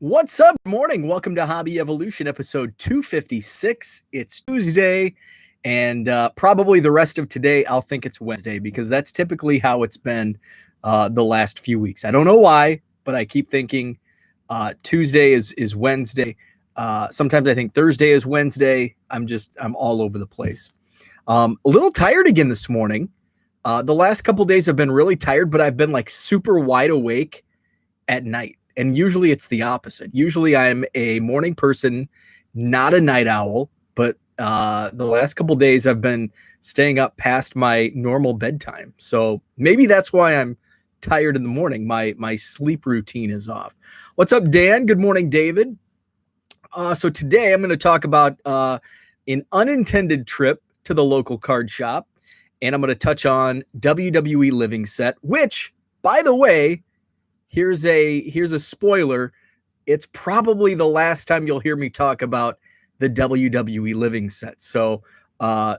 What's up? Good morning. Welcome to Hobby Evolution, episode 256. It's Tuesday, and probably the rest of today, I'll think it's Wednesday because that's typically how it's been the last few weeks. I don't know why, but I keep thinking Tuesday is Wednesday. Sometimes I think Thursday is Wednesday. I'm all over the place. A little tired again this morning. The last couple days I've been really tired, but I've been like super wide awake at night. And usually it's the opposite. Usually I'm a morning person, not a night owl, but the last couple days I've been staying up past my normal bedtime. So maybe that's why I'm tired in the morning. My sleep routine is off. What's up, Dan? Good morning, David. So today I'm going to talk about an unintended trip to the local card shop, and I'm going to touch on WWE Living Set, which, by the way, here's a spoiler. It's probably the last time you'll hear me talk about the WWE Living Set. So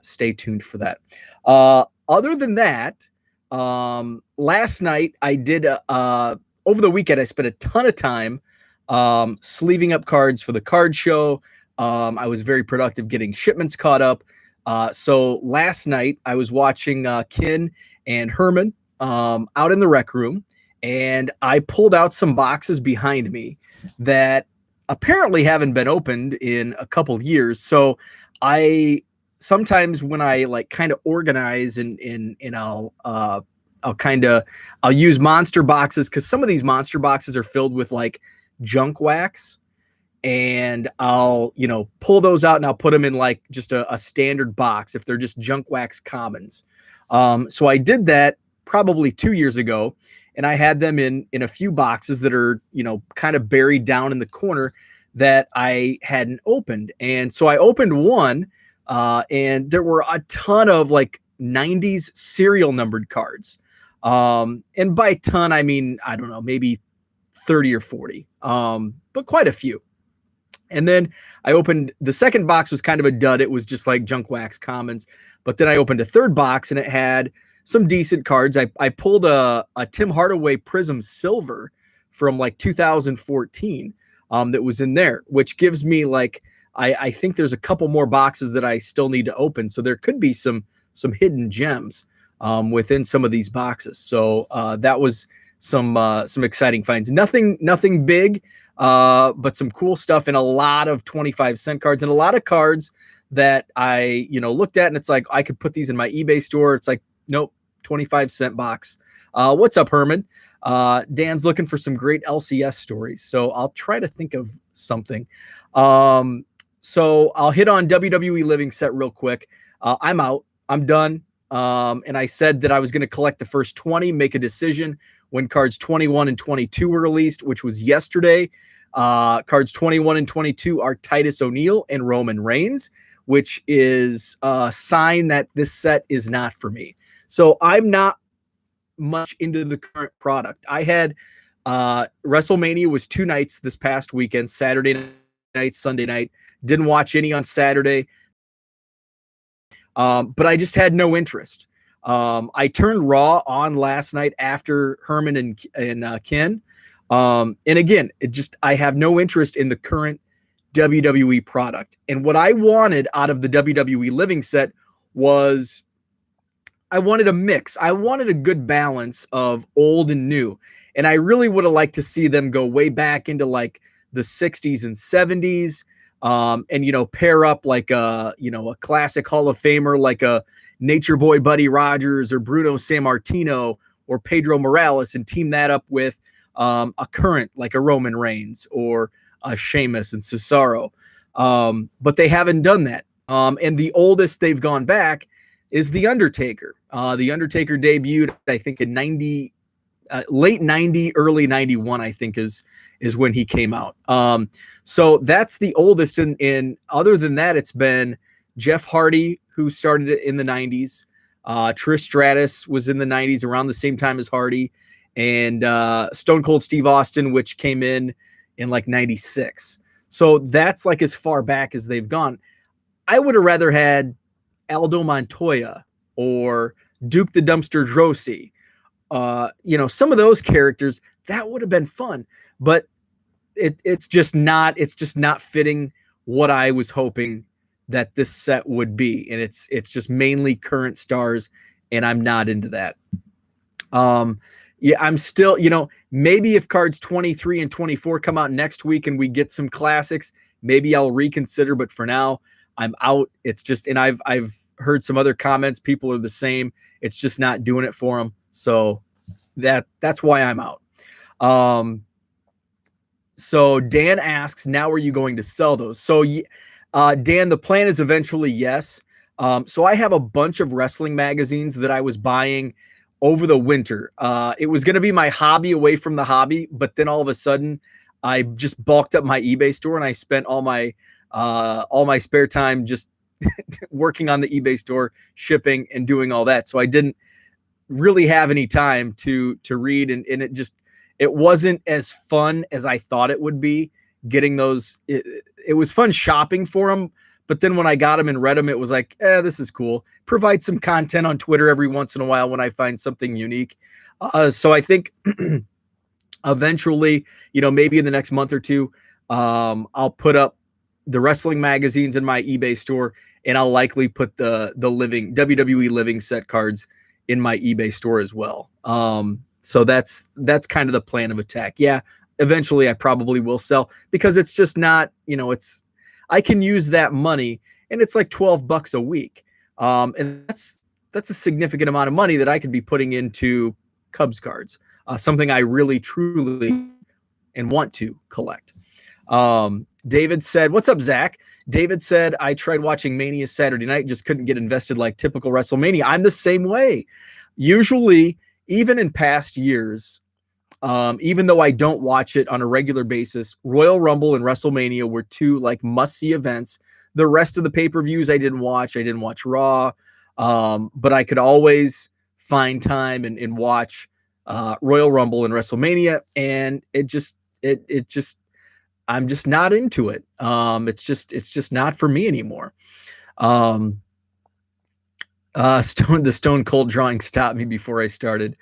stay tuned for that. Other than that, last night I did, over the weekend, I spent a ton of time sleeving up cards for the card show. I was very productive getting shipments caught up. So last night I was watching Ken and Herman out in the rec room. And I pulled out some boxes behind me that apparently haven't been opened in a couple years. So I sometimes when I like kind of organize and I'll use monster boxes, because some of these monster boxes are filled with like junk wax, and I'll pull those out and I'll put them in like just a standard box if they're just junk wax commons. So I did that probably 2 years ago. And I had them in a few boxes that are, kind of buried down in the corner that I hadn't opened. And so I opened one, and there were a ton of like 90s serial numbered cards. And by ton, I mean, I don't know, maybe 30 or 40, but quite a few. And then I opened the second box, was kind of a dud. It was just like junk wax commons. But then I opened a third box and it had some decent cards. I pulled a Tim Hardaway Prism Silver from like 2014 that was in there, which gives me like, I think there's a couple more boxes that I still need to open. So there could be some hidden gems within some of these boxes. So that was some exciting finds. Nothing big, but some cool stuff, and a lot of 25-cent cards and a lot of cards that I looked at and it's like, I could put these in my eBay store. It's like, nope, 25-cent box. What's up, Herman? Dan's looking for some great LCS stories, so I'll try to think of something. So I'll hit on WWE Living Set real quick. I'm out. I'm done. And I said that I was going to collect the first 20, make a decision when cards 21 and 22 were released, which was yesterday. Cards 21 and 22 are Titus O'Neil and Roman Reigns, which is a sign that this set is not for me. So I'm not much into the current product. I had WrestleMania was 2 nights this past weekend, Saturday night, Sunday night. Didn't watch any on Saturday, but I just had no interest. I turned Raw on last night after Herman and Ken. And again, I have no interest in the current WWE product. And what I wanted out of the WWE Living Set was, I wanted a mix. I wanted a good balance of old and new. And I really would have liked to see them go way back into like the 60s and 70s, and pair up like a classic Hall of Famer like a Nature Boy Buddy Rogers or Bruno Sammartino or Pedro Morales, and team that up with a current like a Roman Reigns or a Sheamus and Cesaro. But they haven't done that. And the oldest they've gone back is The Undertaker. The Undertaker debuted, I think, in late 90, early 91, I think is when he came out. So that's the oldest. And other than that, it's been Jeff Hardy, who started it in the 90s. Trish Stratus was in the 90s around the same time as Hardy. And Stone Cold Steve Austin, which came in like 96. So that's like as far back as they've gone. I would have rather had Aldo Montoya or Duke the Dumpster Droese. Some of those characters, that would have been fun. But it's just not fitting what I was hoping that this set would be, and it's just mainly current stars, and I'm not into that. Yeah, I'm still, maybe if cards 23 and 24 come out next week and we get some classics, maybe I'll reconsider, but for now I'm out. It's just, and I've heard some other comments, people are the same. It's just not doing it for them. So that's why I'm out. So Dan asks, now are you going to sell those? So Dan, the plan is eventually yes. So I have a bunch of wrestling magazines that I was buying over the winter. It was going to be my hobby away from the hobby, but then all of a sudden I just bulked up my eBay store and I spent all my spare time just working on the eBay store, shipping and doing all that. So I didn't really have any time to read, and it wasn't as fun as I thought it would be getting those. It was fun shopping for them, but then when I got them and read them, it was like, this is cool. Provide some content on Twitter every once in a while when I find something unique. So I think eventually, maybe in the next month or two, I'll put up the wrestling magazines in my eBay store, and I'll likely put the living WWE living set cards in my eBay store as well. So that's kind of the plan of attack. Yeah, eventually I probably will sell, because it's just not, I can use that money, and it's like $12 a week. And that's a significant amount of money that I could be putting into Cubs cards, something I really, truly and want to collect. David said, what's up, Zach? David said, I tried watching Mania Saturday night, just couldn't get invested like typical WrestleMania. I'm the same way. Usually, even in past years, even though I don't watch it on a regular basis, Royal Rumble and WrestleMania were two like must-see events. The rest of the pay-per-views I didn't watch. I didn't watch Raw, but I could always find time and watch Royal Rumble and WrestleMania, and it just I'm just not into it. It's just not for me anymore. The Stone Cold drawing stopped me before I started.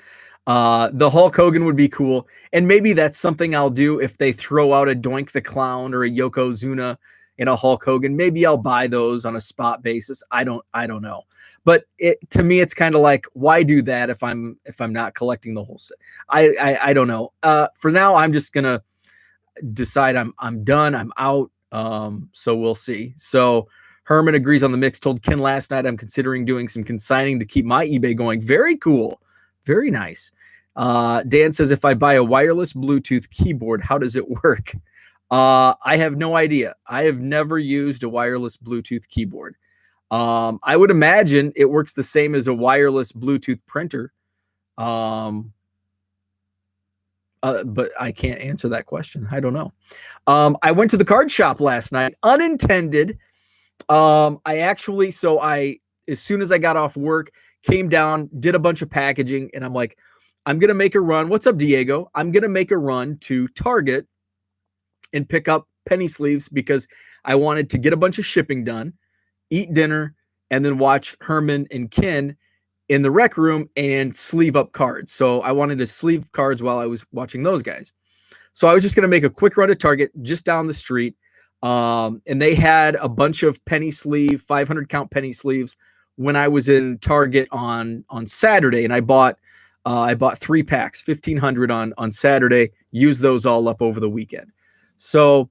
The Hulk Hogan would be cool, and maybe that's something I'll do if they throw out a Doink the Clown or a Yokozuna and a Hulk Hogan. Maybe I'll buy those on a spot basis. I don't know. But to me, it's kind of like, why do that if I'm not collecting the whole set? I don't know. For now, I'm just gonna decide I'm done. I'm out. So we'll see. So Herman agrees on the mix. Told Ken last night I'm considering doing some consigning to keep my eBay going. Very cool. Very nice. Dan says, if I buy a wireless Bluetooth keyboard, how does it work? I have no idea. I have never used a wireless Bluetooth keyboard. I would imagine it works the same as a wireless Bluetooth printer. But I can't answer that question. I don't know. I went to the card shop last night, unintended. As soon as I got off work, came down, did a bunch of packaging, and I'm like, I'm going to make a run. What's up, Diego? I'm going to make a run to Target and pick up penny sleeves because I wanted to get a bunch of shipping done, eat dinner, and then watch Herman and Ken in the rec room and sleeve up cards. So I wanted to sleeve cards while I was watching those guys. So I was just going to make a quick run to Target just down the street. And they had a bunch of penny sleeve, 500 count penny sleeves when I was in Target on Saturday. And I bought 3 packs, 1,500 on Saturday, used those all up over the weekend. So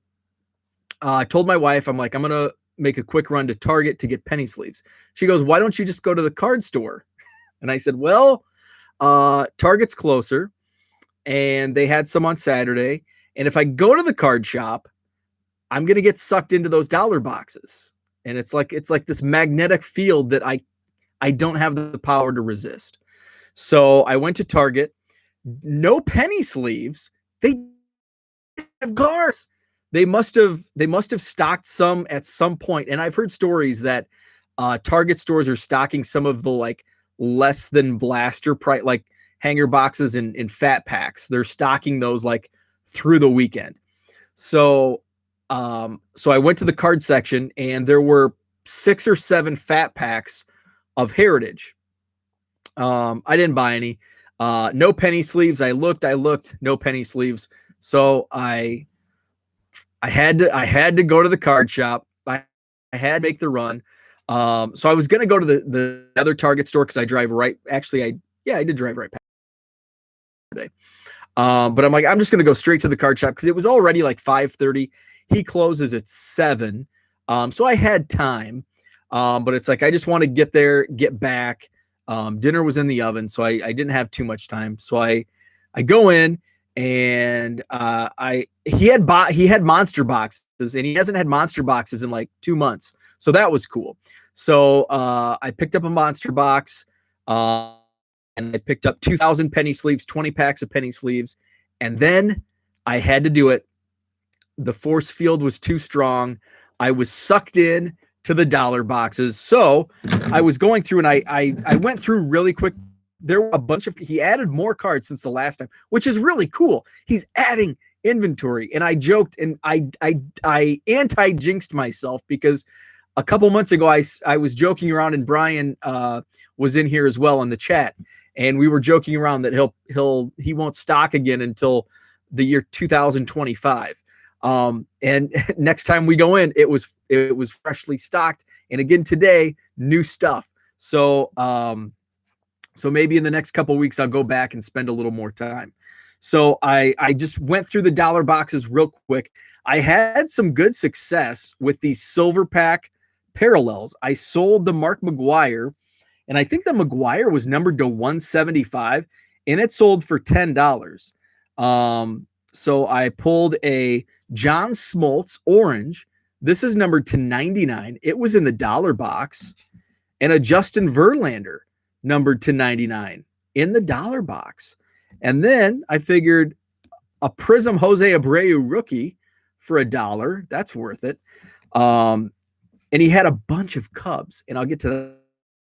I told my wife, I'm like, I'm going to make a quick run to Target to get penny sleeves. She goes, why don't you just go to the card store? And I said, well, Target's closer and they had some on Saturday. And if I go to the card shop, I'm going to get sucked into those dollar boxes. And it's like this magnetic field that I don't have the power to resist. So I went to Target, no penny sleeves. They have cards. They must have stocked some at some point. And I've heard stories that Target stores are stocking some of the like less than blaster price, like hanger boxes in fat packs. They're stocking those like through the weekend. So I went to the card section and there were 6 or 7 fat packs of Heritage. I didn't buy any. No penny sleeves. I looked, no penny sleeves. So I I had to go to the card shop. I had to make the run. So I was gonna go to the other Target store because I drive right. Actually, I did drive right past today. But I'm like, I'm just gonna go straight to the card shop because it was already like 5:30. He closes at 7. So I had time. But it's like I just want to get there, get back. Dinner was in the oven, so I didn't have too much time. So I go in and he had monster boxes, and he hasn't had monster boxes in like 2 months. So that was cool. So I picked up a monster box. And I picked up 2,000 penny sleeves, 20 packs of penny sleeves, and then I had to do it. The force field was too strong. I was sucked in to the dollar boxes. So I was going through, and I went through really quick. There were a bunch of, he added more cards since the last time, which is really cool. He's adding inventory, and I joked and I anti-jinxed myself because a couple months ago I was joking around, and Brian was in here as well in the chat, and we were joking around that he won't stock again until the year 2025. And next time we go in, it was freshly stocked, and again today, new stuff. So so maybe in the next couple of weeks I'll go back and spend a little more time. So I just went through the dollar boxes real quick. I had some good success with these silver pack parallels. I sold the Mark McGwire, and I think the McGwire was numbered to 175, and it sold for $10. So I pulled a John Smoltz orange. This is numbered to 99. It was in the dollar box. And a Justin Verlander numbered to 99 in the dollar box. And then I figured a Prism Jose Abreu rookie for $1. That's worth it. And he had a bunch of Cubs, and I'll get to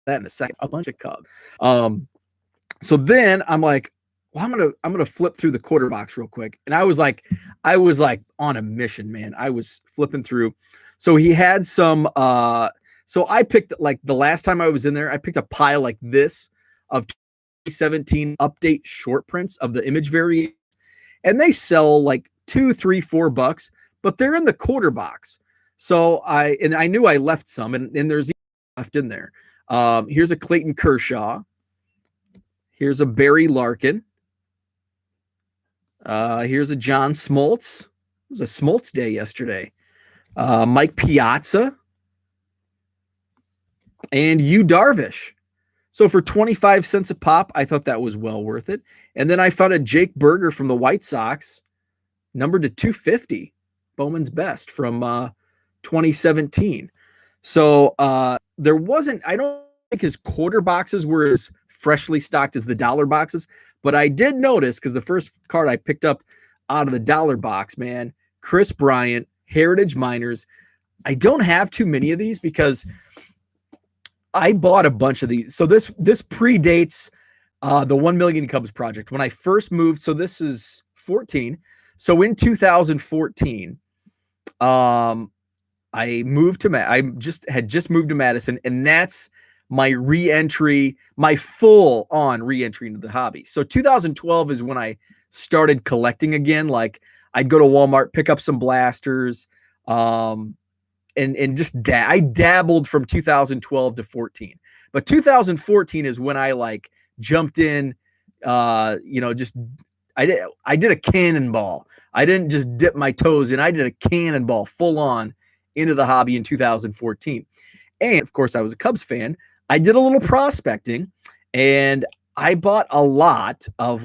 that in a second. A bunch of Cubs. So then I'm like, well, I'm gonna flip through the quarter box real quick. And I was like on a mission, man. I was flipping through. So he had some so I picked, like the last time I was in there, I picked a pile like this of 2017 update short prints of the image variation. And they sell like $2, $3, $4, but they're in the quarter box. So I knew I left some, and there's left in there. Here's a Clayton Kershaw. Here's a Barry Larkin. Here's a John Smoltz. It was a Smoltz day yesterday. Mike Piazza. And Yu Darvish. So for 25 cents a pop, I thought that was well worth it. And then I found a Jake Burger from the White Sox, numbered to 250, Bowman's Best from 2017. So there wasn't, I don't think his quarter boxes were as freshly stocked as the dollar boxes, but I did notice, because the first card I picked up out of the dollar box, man, Chris Bryant, Heritage Miners. I don't have too many of these because I bought a bunch of these. So this predates the 1 Million Cubs project. When I first moved, so this is 14. So in 2014, I moved to I had just moved to Madison, and that's my re-entry, my full-on re-entry into the hobby. So 2012 is when I started collecting again. Like I'd go to Walmart, pick up some blasters, and just I dabbled from 2012 to 14. But 2014 is when I like jumped in, just I did a cannonball. I didn't just dip my toes in. I did a cannonball full on into the hobby in 2014. And of course, I was a Cubs fan. I did a little prospecting, and I bought a lot of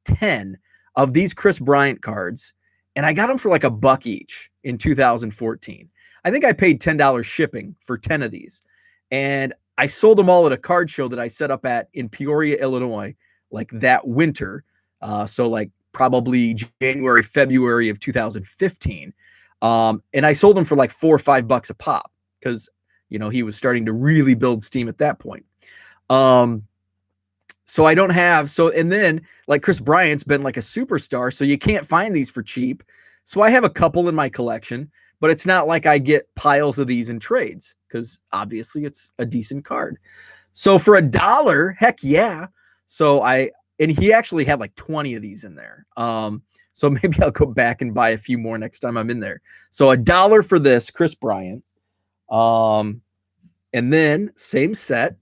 10 of these Chris Bryant cards, and I got them for like $1 each in 2014. I think I paid $10 shipping for 10 of these, and I sold them all at a card show that I set up in Peoria, Illinois, like that winter. So like probably January, February of 2015. And I sold them for like $4 or $5 a pop because, he was starting to really build steam at that point. So I don't have, and then like Chris Bryant's been like a superstar, so you can't find these for cheap. So I have a couple in my collection, but it's not like I get piles of these in trades because obviously it's a decent card. So for $1, heck yeah. So and he actually had like 20 of these in there. So maybe I'll go back and buy a few more next time I'm in there. So $1 for this, Kris Bryant. And then same set,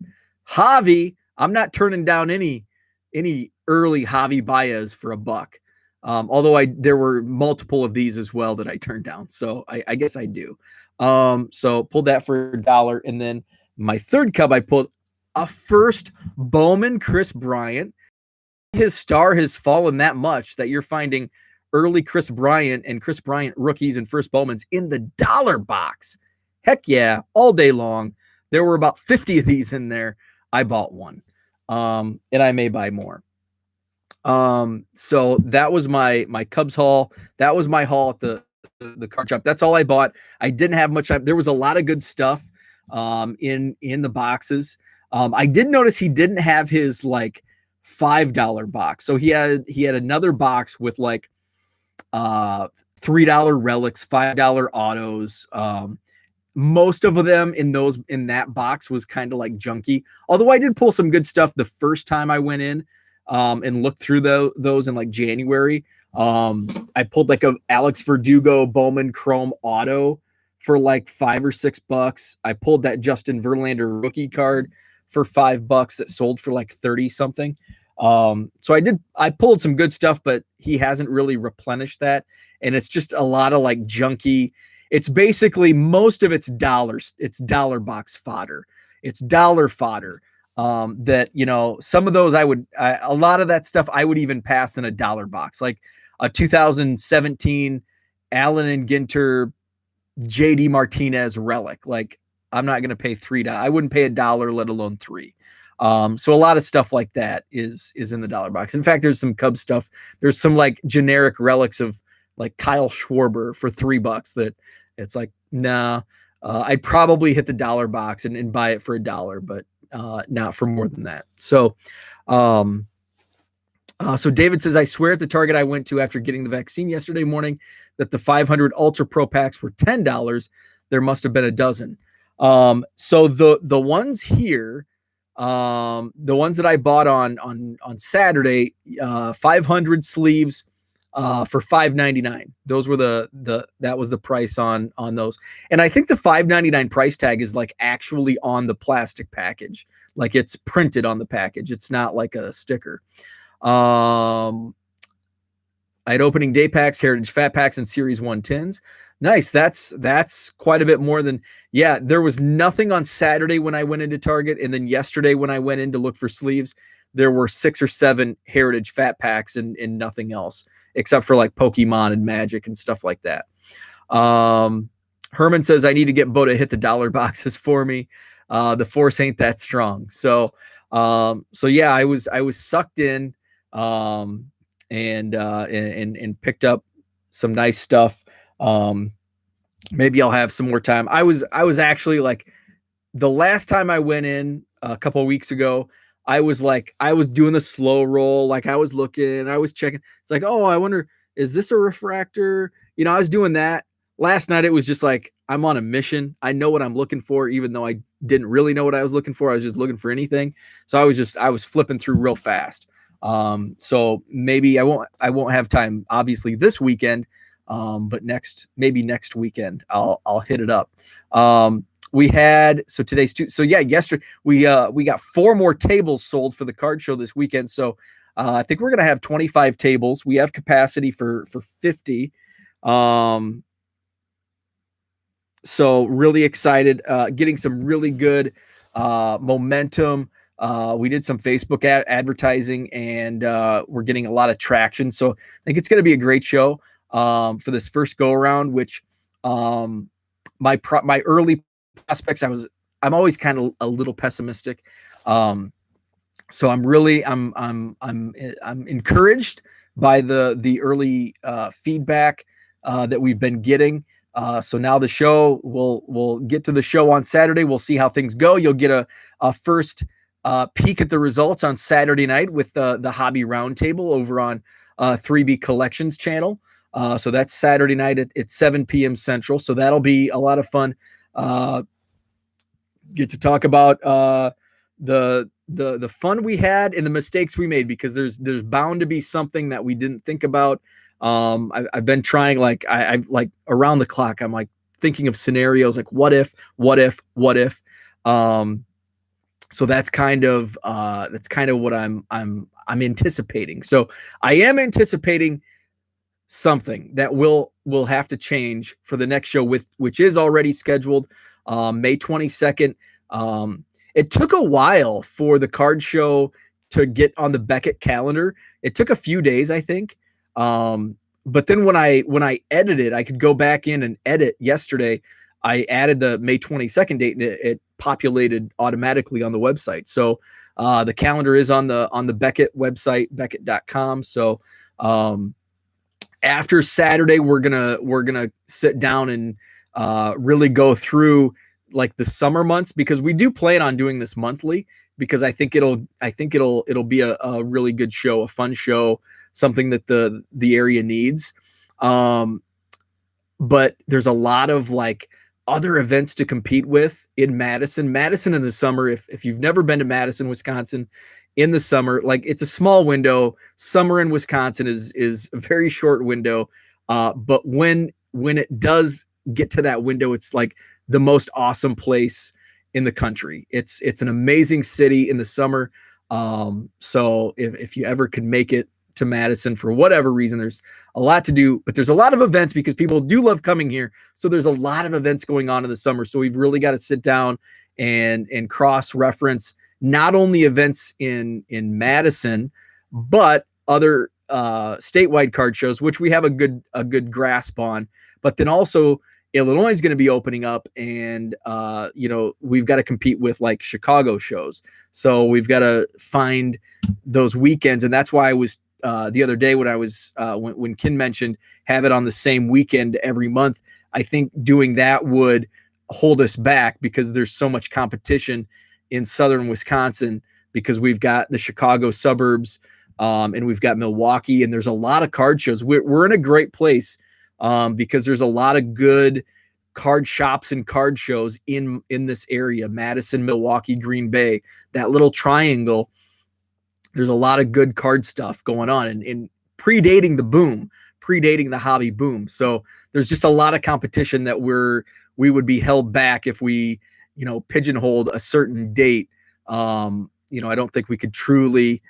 Javi. I'm not turning down any early Javi Baez for $1. Although there were multiple of these as well that I turned down. So I guess I do. So pulled that for $1. And then my third cub, I pulled a first Bowman Kris Bryant. His star has fallen that much that you're finding early Kris Bryant and Kris Bryant rookies and first Bowmans in the dollar box. Heck yeah, all day long. There were about 50 of these in there. I bought one. And I may buy more. So that was my Cubs haul. That was my haul at the card shop. That's all I bought. I didn't have much time. There was a lot of good stuff in the boxes. I did notice he didn't have his like $5 box. So he had another box with like $3 relics, $5 autos. Most of them in that box was kind of like junky. Although I did pull some good stuff the first time I went in and looked through those in like January. I pulled like a Alex Verdugo Bowman Chrome auto for like $5 or $6. I pulled that Justin Verlander rookie card for $5 that sold for like 30 something. So I pulled some good stuff, but he hasn't really replenished that. And it's just a lot of like junky. It's basically most of it's dollars. It's dollar box fodder. It's dollar fodder. That, you know, some of those a lot of that stuff I would even pass in a dollar box, like a 2017 Allen and Ginter JD Martinez relic. Like I'm not going to pay $3. I wouldn't pay $1, let alone $3. So a lot of stuff like that is in the dollar box. In fact, there's some Cubs stuff. There's some like generic relics of like Kyle Schwarber for $3 that it's like, nah, I'd probably hit the dollar box and buy it for $1, but not for more than that. So, so David says, I swear at the Target I went to after getting the vaccine yesterday morning that the 500 Ultra Pro packs were $10. There must have been a dozen. So the ones here, the ones that I bought on Saturday, 500 sleeves for $5.99. Those were that was the price on those. And I think the $5.99 price tag is like actually on the plastic package. Like it's printed on the package. It's not like a sticker. I had opening day packs, Heritage Fat Packs, and Series 110s. Nice. That's quite a bit more than, yeah, there was nothing on Saturday when I went into Target. And then yesterday when I went in to look for sleeves, there were 6 or 7 Heritage Fat Packs and nothing else except for like Pokemon and Magic and stuff like that. Herman says, I need to get Bo to hit the dollar boxes for me. The force ain't that strong. So yeah, I was sucked in and picked up some nice stuff. Maybe I'll have some more time. I was actually like the last time I went in a couple of weeks ago, I was doing the slow roll. Like I was looking, I was checking. It's like, oh, I wonder, is this a refractor? You know, I was doing that. Last night, it was just like, I'm on a mission. I know what I'm looking for, even though I didn't really know what I was looking for. I was just looking for anything. So I was flipping through real fast. So maybe I won't have time, obviously this weekend. But maybe next weekend, I'll hit it up. Yesterday we got 4 more tables sold for the card show this weekend. So I think we're going to have 25 tables. We have capacity for 50. So really excited, getting some really good momentum. We did some Facebook advertising and we're getting a lot of traction. So I think it's going to be a great show for this first go around, which my early prospects, I'm always kind of a little pessimistic. So I'm encouraged by the early feedback that we've been getting. So now the show, we'll get to the show on Saturday. We'll see how things go. You'll get a first peek at the results on Saturday night with the Hobby Roundtable over on 3B Collections channel. So that's Saturday night at 7 p.m. Central. So that'll be a lot of fun. Get to talk about the fun we had and the mistakes we made, because there's bound to be something that we didn't think about I've been trying, like, I like around the clock. I'm like thinking of scenarios like what if, what if, what if. So that's kind of what I'm anticipating. So I am anticipating something that will have to change for the next show, which is already scheduled, May 22nd. It took a while for the card show to get on the Beckett calendar. It took a few days, I think. But then when I edited, I could go back in and edit yesterday. I added the May 22nd date, and it populated automatically on the website. So the calendar is on the Beckett website, beckett.com. So after Saturday, we're gonna sit down and really go through like the summer months, because we do plan on doing this monthly, because I think it'll be a really good show, a fun show, something that the area needs. But there's a lot of like other events to compete with in Madison. Madison in the summer, if you've never been to Madison, Wisconsin, in the summer, like, it's a small window. Summer in Wisconsin is a very short window. But when it does get to that window, it's like the most awesome place in the country. It's an amazing city in the summer. So if you ever could make it to Madison for whatever reason, there's a lot to do, but there's a lot of events because people do love coming here. So there's a lot of events going on in the summer. So we've really got to sit down and cross-reference not only events in Madison, but other statewide card shows, which we have a good grasp on. But then also Illinois is going to be opening up, and we've got to compete with like Chicago shows. So we've got to find those weekends, and that's why I was the other day when I was when Ken mentioned have it on the same weekend every month. I think doing that would hold us back because there's so much competition in southern Wisconsin, because we've got the Chicago suburbs and we've got Milwaukee, and there's a lot of card shows. We're in a great place because there's a lot of good card shops and card shows in this area: Madison, Milwaukee, Green Bay, that little triangle. There's a lot of good card stuff going on, and predating the hobby boom. So there's just a lot of competition that we would be held back if we pigeonholed a certain date. I don't think we could truly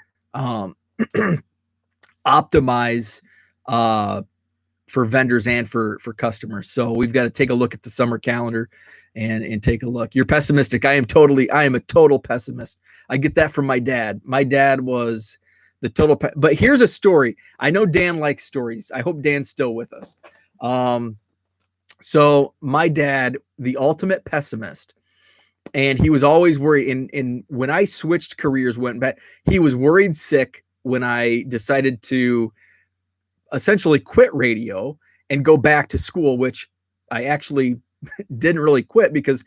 optimize for vendors and for customers. So we've got to take a look at the summer calendar and take a look. You're pessimistic. I am a total pessimist. I get that from my dad. My dad was the total but here's a story. I know Dan likes stories. I hope Dan's still with us. So my dad, the ultimate pessimist, and he was always worried. And when I switched careers, went back, he was worried sick when I decided to essentially quit radio and go back to school, which I actually didn't really quit, because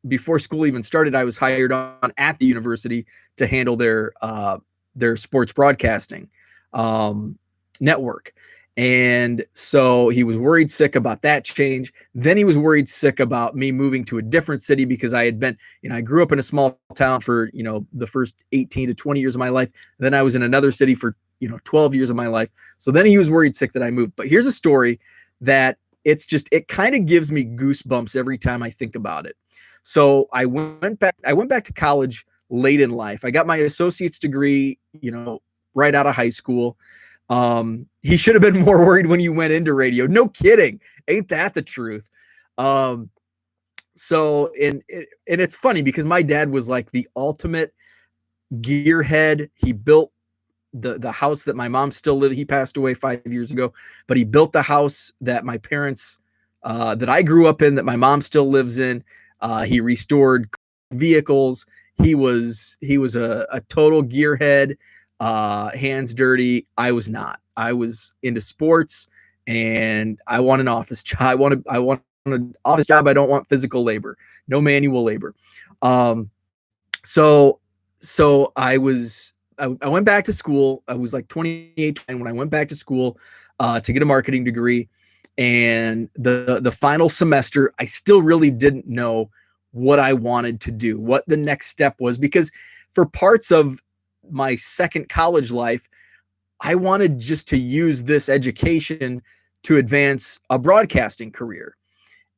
before school even started, I was hired on at the university to handle their sports broadcasting network. And so he was worried sick about that change. Then he was worried sick about me moving to a different city, because I grew up in a small town for, the first 18 to 20 years of my life. Then I was in another city for, 12 years of my life. So then he was worried sick that I moved. But here's a story that it kind of gives me goosebumps every time I think about it. So I went back to college late in life. I got my associate's degree, right out of high school. He should have been more worried when you went into radio. No kidding. Ain't that the truth? So it's funny because my dad was like the ultimate gearhead. He built the house that my mom still lived. He passed away 5 years ago, but he built the house that my parents, that I grew up in, that my mom still lives in. He restored vehicles. He was a total gearhead. Hands dirty. I was not. I was into sports, and I want an office job. I want an office job. I don't want physical labor, no manual labor. So I went back to school. I was like 28, and when I went back to school to get a marketing degree, and the final semester, I still really didn't know what I wanted to do, what the next step was, because for parts of my second college life, I wanted just to use this education to advance a broadcasting career.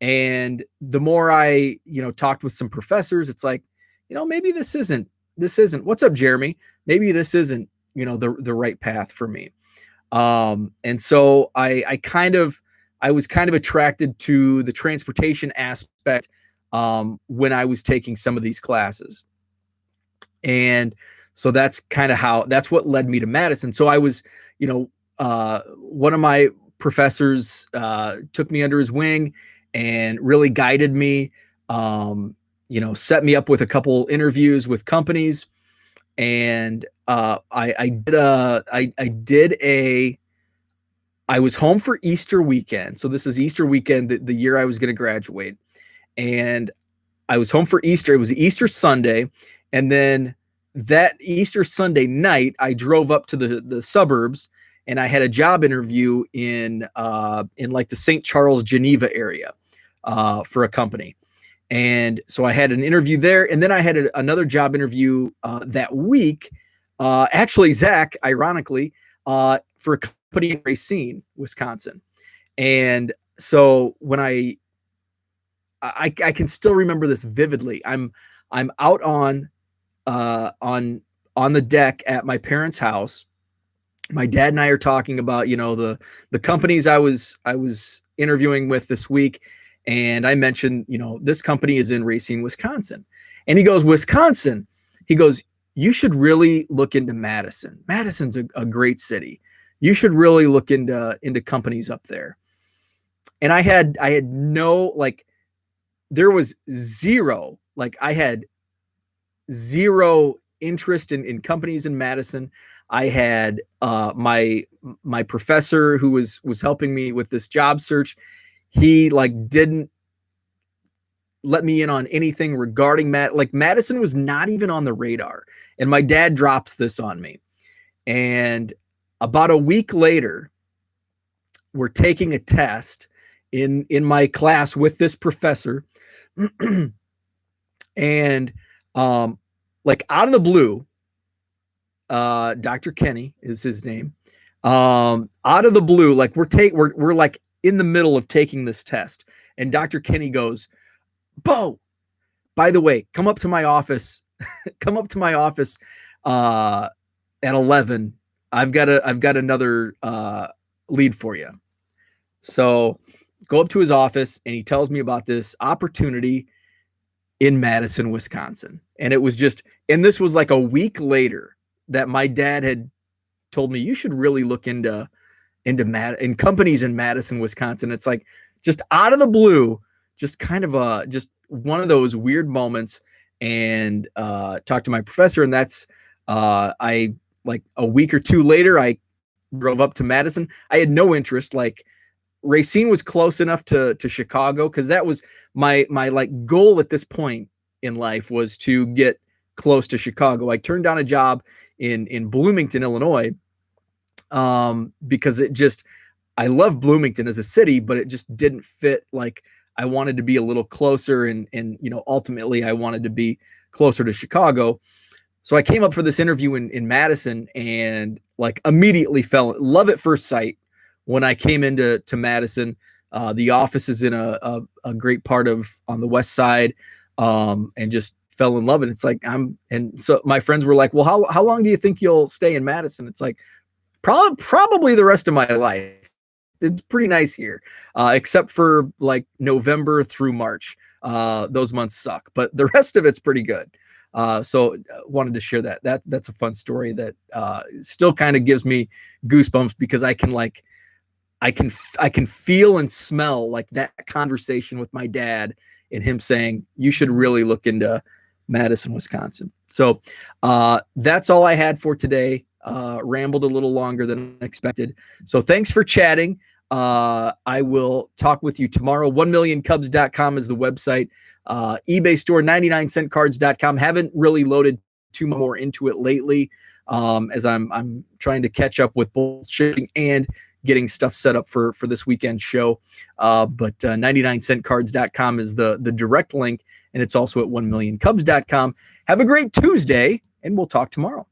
And the more I, talked with some professors, it's like, maybe this isn't, what's up, Jeremy? Maybe this isn't, the right path for me. And so I was kind of attracted to the transportation aspect when I was taking some of these classes. And so that's what led me to Madison. So I was, one of my professors took me under his wing and really guided me, set me up with a couple interviews with companies. And I was home for Easter weekend. So this is Easter weekend, the year I was going to graduate. And I was home for Easter. It was Easter Sunday. And then that Easter Sunday night, I drove up to the suburbs, and I had a job interview in like the St. Charles, Geneva area for a company. And so I had an interview there, and then I had another job interview that week. Actually, Zach, ironically, for a company in Racine, Wisconsin. And so when I can still remember this vividly. I'm out on the deck at my parents' house. My dad and I are talking about, the companies I was interviewing with this week. And I mentioned, this company is in Racine, Wisconsin. And he goes, Wisconsin. He goes, you should really look into Madison. Madison's a great city. You should really look into companies up there. And I had no, there was zero, I had zero interest in companies in Madison. I had my professor who was helping me with this job search. He didn't let me in on anything regarding Madison was not even on the radar. And my dad drops this on me. And about a week later, we're taking a test in my class with this professor. And out of the blue, Dr. Kenny is his name. Out of the blue, we're in the middle of taking this test, and Dr. Kenny goes, Bo, by the way, come up to my office. Come up to my office at 11. I've got another lead for you. So go up to his office, and he tells me about this opportunity in Madison, Wisconsin. And it was this was a week later that my dad had told me, you should really look into companies in Madison, Wisconsin. It's just out of the blue, just kind of just one of those weird moments. And talked to my professor, and that's a week or two later, I drove up to Madison. I had no interest. Racine was close enough to Chicago, because that was my goal at this point in life, was to get close to Chicago. I turned down a job in Bloomington, Illinois, because I love Bloomington as a city, but it just didn't fit. I wanted to be a little closer, and ultimately I wanted to be closer to Chicago. So I came up for this interview in Madison, and immediately love at first sight. When I came into Madison, the office is in a great part on the west side, and just fell in love. And it's and so my friends were like, well, how long do you think you'll stay in Madison? It's probably the rest of my life. It's pretty nice here, except for November through March. Those months suck, but the rest of it's pretty good. So wanted to share that. That's a fun story that still kind of gives me goosebumps, because I can feel and smell that conversation with my dad, and him saying, you should really look into Madison, Wisconsin. So that's all I had for today. Rambled a little longer than expected. So thanks for chatting. I will talk with you tomorrow. 1millioncubs.com is the website. eBay store, 99centcards.com. Haven't really loaded too more into it lately, as I'm trying to catch up with both shipping and getting stuff set up for this weekend show. But 99centcards.com is the direct link, and it's also at 1millioncubs.com. Have a great Tuesday, and we'll talk tomorrow.